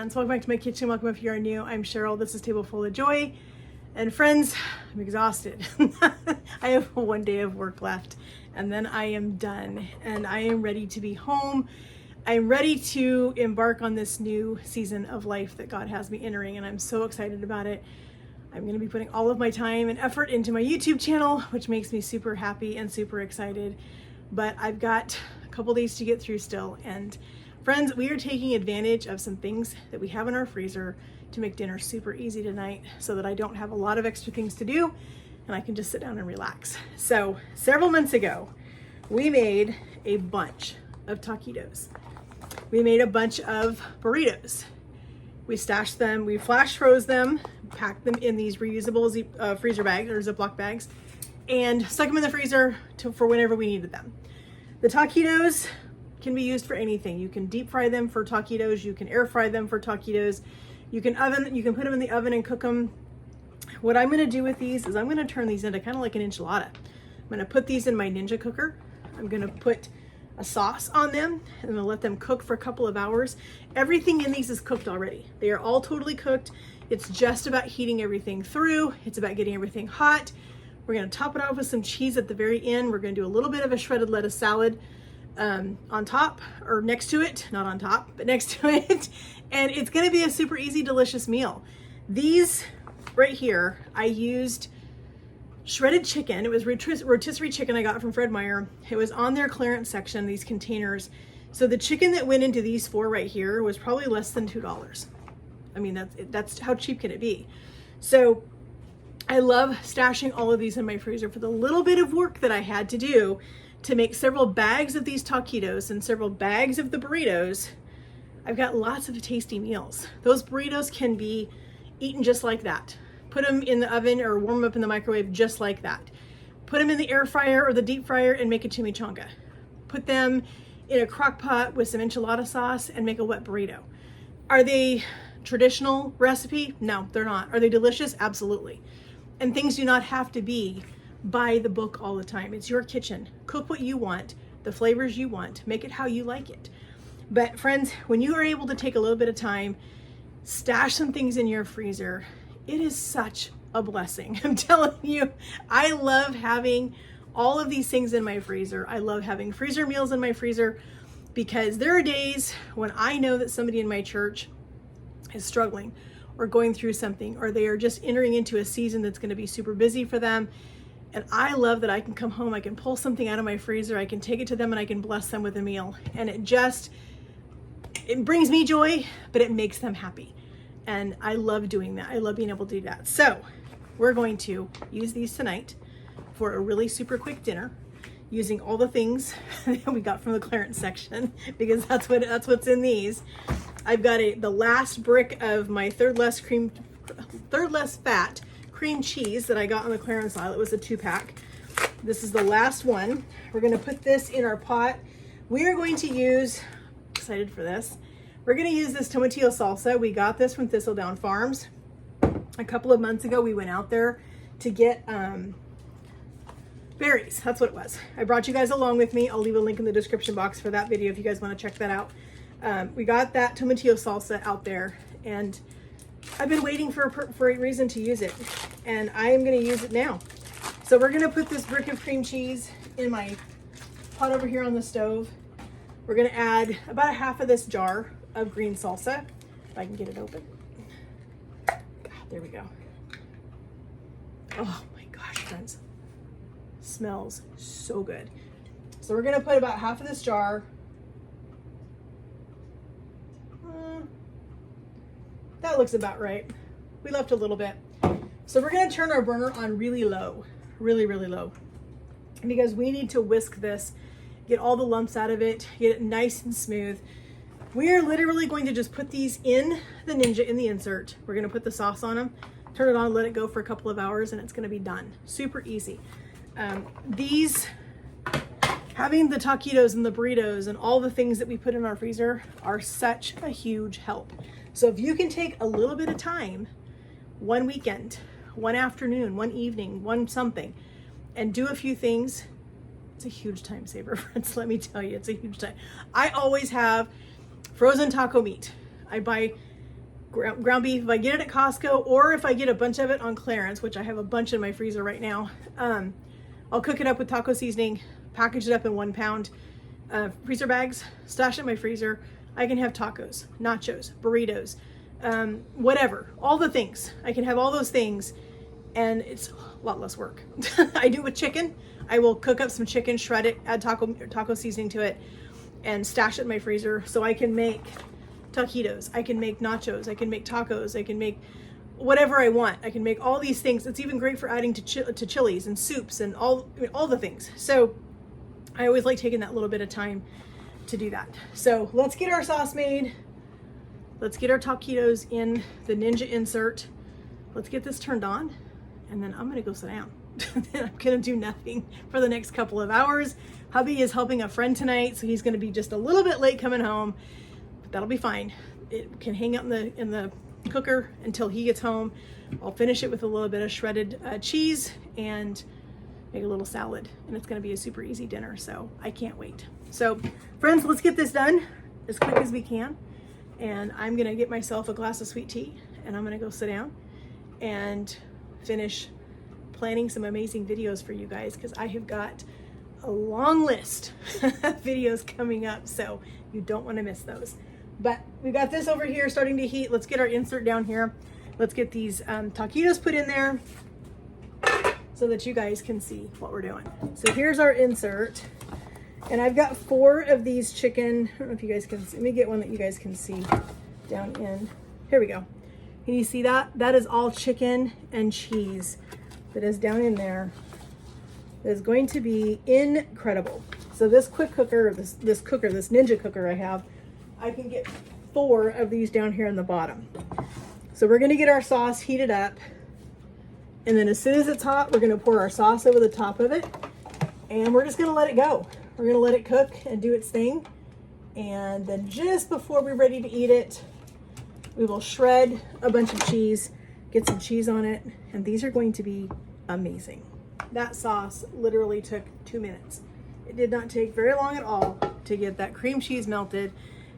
friends, welcome back to my kitchen. Welcome if you are new. I'm Cheryl. This is Table Full of Joy. And friends, I'm exhausted. I have one day of work left and then I am done and I am ready to be home. I'm ready to embark on this new season of life that God has me entering, and I'm so excited about it. I'm going to be putting all of my time and effort into my YouTube channel, which makes me super happy and super excited. But I've got a couple days to get through still. And friends, we are taking advantage of some things that we have in our freezer to make dinner super easy tonight so that I don't have a lot of extra things to do and I can just sit down and relax. So several months ago, we made a bunch of taquitos. We made a bunch of burritos. We stashed them, we flash froze them, packed them in these reusable freezer bags or Ziploc bags, and stuck them in the freezer for whenever we needed them. The taquitos can be used for anything. You can deep fry them for taquitos, you can air fry them for taquitos, you can put them in the oven and cook them. What I'm gonna do with these is I'm gonna turn these into kind of like an enchilada. I'm gonna put these in my Ninja cooker. I'm gonna put a sauce on them and I'm gonna let them cook for a couple of hours. Everything in these is cooked already. They are all totally cooked. It's just about heating everything through. It's about getting everything hot. We're gonna top it off with some cheese at the very end. We're gonna do a little bit of a shredded lettuce salad on top, or next to it, not on top, but next to it. And it's gonna be a super easy, delicious meal. These right here, I used shredded chicken. It was rotisserie chicken I got from Fred Meyer. It was on their clearance section, these containers. So the chicken that went into these four right here was probably less than $2. I mean, that's how cheap can it be? So I love stashing all of these in my freezer for the little bit of work that I had to do to make several bags of these taquitos and several bags of the burritos. I've got lots of tasty meals. Those burritos can be eaten just like that. Put them in the oven or warm them up in the microwave just like that. Put them in the air fryer or the deep fryer and make a chimichanga. Put them in a crock pot with some enchilada sauce and make a wet burrito. Are they traditional recipe? No, they're not. Are they delicious? Absolutely. And things do not have to be by the book all the time. It's your kitchen. Cook what you want, the flavors you want, make it how you like it. But friends, when you are able to take a little bit of time, stash some things in your freezer, it is such a blessing. I'm telling you, I love having all of these things in my freezer. I love having freezer meals in my freezer because there are days when I know that somebody in my church is struggling or going through something, or they are just entering into a season that's going to be super busy for them. And I love that I can come home, I can pull something out of my freezer, I can take it to them and I can bless them with a meal. And it brings me joy, but it makes them happy. And I love doing that. I love being able to do that. So we're going to use these tonight for a really super quick dinner using all the things that we got from the clearance section, because that's what's in these. I've got the last brick of my third less fat cream cheese that I got on the clearance aisle. It was a 2-pack. This is the last one. We're going to put this in our pot. We are going to use, excited for this, we're going to use this tomatillo salsa. We got this from Thistledown Farms. A couple of months ago, we went out there to get berries. That's what it was. I brought you guys along with me. I'll leave a link in the description box for that video if you guys want to check that out. We got that tomatillo salsa out there, and I've been waiting for a reason to use it, and I am going to use it now. So we're going to put this brick of cream cheese in my pot over here on the stove. We're going to add about a half of this jar of green salsa, if I can get it open. There we go. Oh my gosh, friends. Smells so good. So we're going to put about half of this jar. That looks about right. We left a little bit. So we're going to turn our burner on really low, really low, because we need to whisk this, get all the lumps out of it, get it nice and smooth. We are literally going to just put these in the Ninja, in the insert. We're going to put the sauce on them, turn it on, let it go for a couple of hours, and it's going to be done. Super easy. Having the taquitos and the burritos and all the things that we put in our freezer are such a huge help. So if you can take a little bit of time, one weekend, one afternoon, one evening, one something, and do a few things, it's a huge time saver, friends. Let me tell you, it's a huge time. I always have frozen taco meat. I buy ground beef. If I get it at Costco, or if I get a bunch of it on clearance, which I have a bunch in my freezer right now, I'll cook it up with taco seasoning, package it up in 1 pound freezer bags, stash it in my freezer. I can have tacos, nachos, burritos, whatever, all the things. I can have all those things, and it's a lot less work. I do with chicken. I will cook up some chicken, shred it, add taco seasoning to it, and stash it in my freezer so I can make taquitos, I can make nachos, I can make tacos, I can make whatever I want. I can make all these things. It's even great for adding to chilies and soups and all the things. So I always like taking that little bit of time to do that. So let's get our sauce made. Let's get our taquitos in the Ninja insert. Let's get this turned on, and then I'm gonna go sit down. Then I'm gonna do nothing for the next couple of hours. Hubby is helping a friend tonight, so he's gonna be just a little bit late coming home. That'll be fine. It can hang out in the cooker until he gets home. I'll finish it with a little bit of shredded cheese and make a little salad, and it's going to be a super easy dinner, so I can't wait. So friends, let's get this done as quick as we can, and I'm going to get myself a glass of sweet tea, and I'm going to go sit down and finish planning some amazing videos for you guys, because I have got a long list of videos coming up, so you don't want to miss those. But we got this over here starting to heat. Let's get our insert down here. Let's get these taquitos put in there so that you guys can see what we're doing. So here's our insert. And I've got 4 of these chicken. I don't know if you guys can see. Let me get one that you guys can see down in. Here we go. Can you see that? That is all chicken and cheese that is down in there. That is going to be incredible. So this quick cooker, this Ninja cooker I have, I can get 4 of these down here on the bottom. So we're gonna get our sauce heated up, and then as soon as it's hot, we're gonna pour our sauce over the top of it, and we're just gonna let it go. We're gonna let it cook and do its thing, and then just before we're ready to eat it, we will shred a bunch of cheese, get some cheese on it, and these are going to be amazing. That sauce literally took 2 minutes. It did not take very long at all to get that cream cheese melted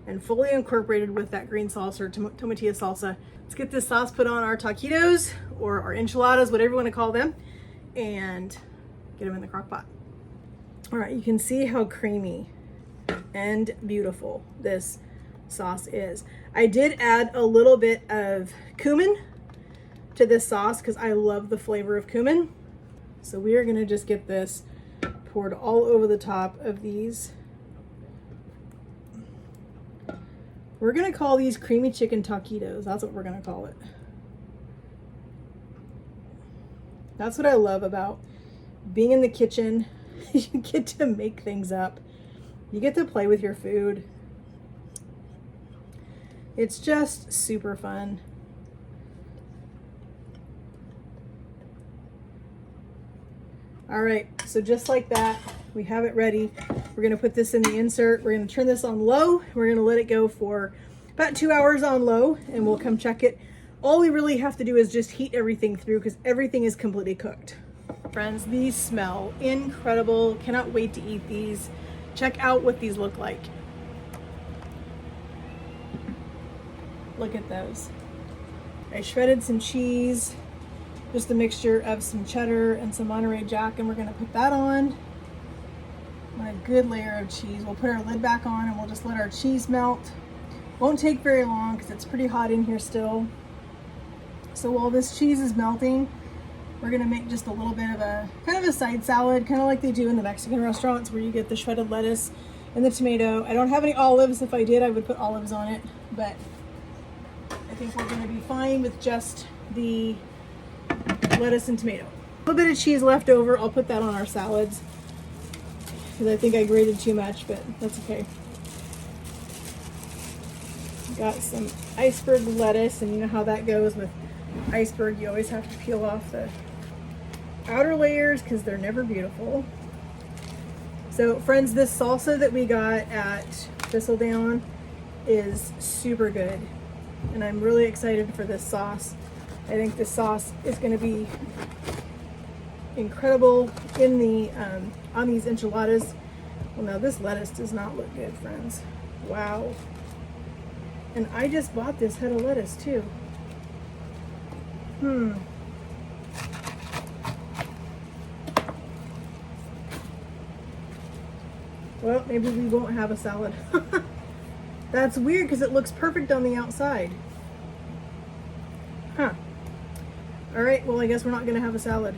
and fully incorporated with that green salsa or tomatillo salsa. Let's get this sauce put on our taquitos or our enchiladas, whatever you want to call them, and get them in the crock pot. All right, you can see how creamy and beautiful this sauce is. I did add a little bit of cumin to this sauce because I love the flavor of cumin. So we are gonna just get this poured all over the top of these. We're gonna call these creamy chicken taquitos. That's what we're gonna call it. That's what I love about being in the kitchen. You get to make things up. You get to play with your food. It's just super fun. All right, so just like that, we have it ready. We're gonna put this in the insert. We're gonna turn this on low. We're gonna let it go for about 2 hours on low, and we'll come check it. All we really have to do is just heat everything through because everything is completely cooked. Friends, these smell incredible. Cannot wait to eat these. Check out what these look like. Look at those. I shredded some cheese, just a mixture of some cheddar and some Monterey Jack, and we're gonna put that on a good layer of cheese. We'll put our lid back on and we'll just let our cheese melt. Won't take very long because it's pretty hot in here still. So while this cheese is melting, we're gonna make just a little bit of a kind of a side salad, kind of like they do in the Mexican restaurants where you get the shredded lettuce and the tomato. I don't have any olives. If I did, I would put olives on it, but I think we're gonna be fine with just the lettuce and tomato. A little bit of cheese left over. I'll put that on our salads because I think I grated too much, but that's okay. Got some iceberg lettuce, and you know how that goes with iceberg. You always have to peel off the outer layers because they're never beautiful. So friends, this salsa that we got at Thistledown is super good, and I'm really excited for this sauce. I think this sauce is going to be incredible in the on these enchiladas. Well, now this lettuce does not look good, friends. Wow. And I just bought this head of lettuce too. Well, maybe we won't have a salad. That's weird because it looks perfect on the outside. Huh. All right, well, I guess we're not gonna have a salad.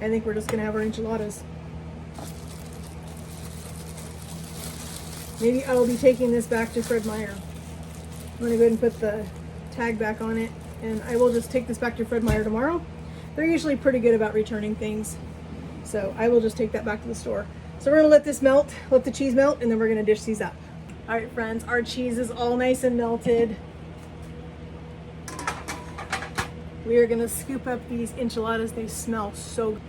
I think we're just gonna have our enchiladas. Maybe I will be taking this back to Fred Meyer. I'm gonna go ahead and put the tag back on it, and I will just take this back to Fred Meyer tomorrow. They're usually pretty good about returning things, so I will just take that back to the store. So we're gonna let this melt, let the cheese melt, and then we're gonna dish these up. All right, friends, our cheese is all nice and melted. We are gonna scoop up these enchiladas. They smell so good.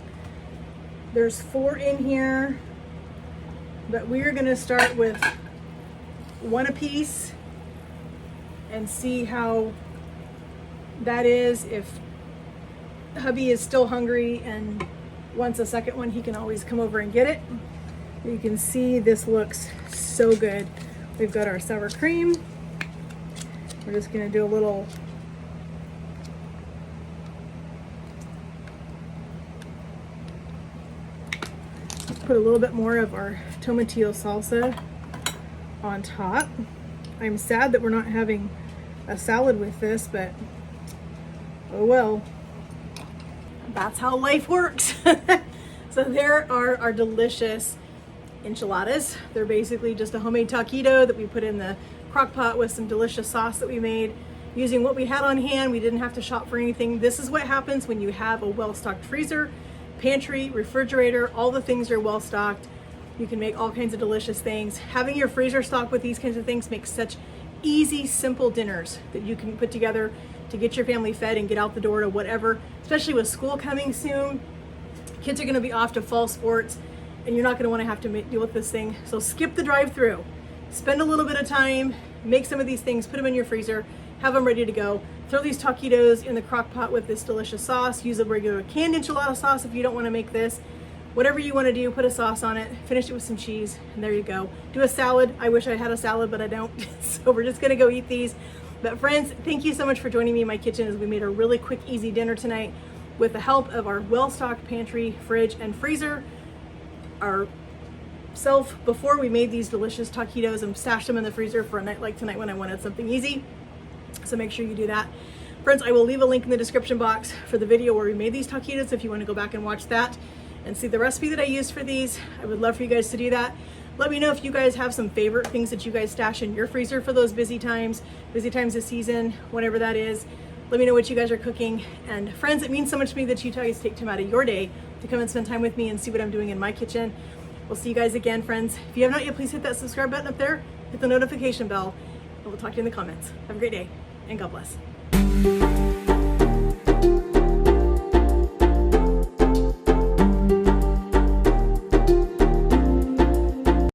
There's 4 in here, but we are gonna start with 1 apiece and see how that is. If hubby is still hungry and wants a second one, he can always come over and get it. You can see this looks so good. We've got our sour cream. We're just gonna do a little put a little bit more of our tomatillo salsa on top. I'm sad that we're not having a salad with this, but oh well. That's how life works. So there are our delicious enchiladas. They're basically just a homemade taquito that we put in the crock pot with some delicious sauce that we made using what we had on hand. We didn't have to shop for anything. This is what happens when you have a well-stocked freezer, pantry, refrigerator, all the things are well stocked. You can make all kinds of delicious things. Having your freezer stocked with these kinds of things makes such easy, simple dinners that you can put together to get your family fed and get out the door to whatever, especially with school coming soon. Kids are gonna be off to fall sports and you're not gonna wanna have to deal with this thing. So skip the drive-through, spend a little bit of time, make some of these things, put them in your freezer, have them ready to go. Throw these taquitos in the crock pot with this delicious sauce. Use a regular canned enchilada sauce if you don't wanna make this. Whatever you wanna do, put a sauce on it, finish it with some cheese, and there you go. Do a salad. I wish I had a salad, but I don't. So we're just gonna go eat these. But friends, thank you so much for joining me in my kitchen as we made a really quick, easy dinner tonight with the help of our well-stocked pantry, fridge, and freezer. Before we made these delicious taquitos and stashed them in the freezer for a night like tonight when I wanted something easy. So make sure you do that. Friends, I will leave a link in the description box for the video where we made these taquitos if you want to go back and watch that and see the recipe that I used for these. I would love for you guys to do that. Let me know if you guys have some favorite things that you guys stash in your freezer for those busy times this season, whatever that is. Let me know what you guys are cooking. And friends, it means so much to me that you guys take time out of your day to come and spend time with me and see what I'm doing in my kitchen. We'll see you guys again, friends. If you have not yet, please hit that subscribe button up there, hit the notification bell, and we'll talk to you in the comments. Have a great day, and God bless.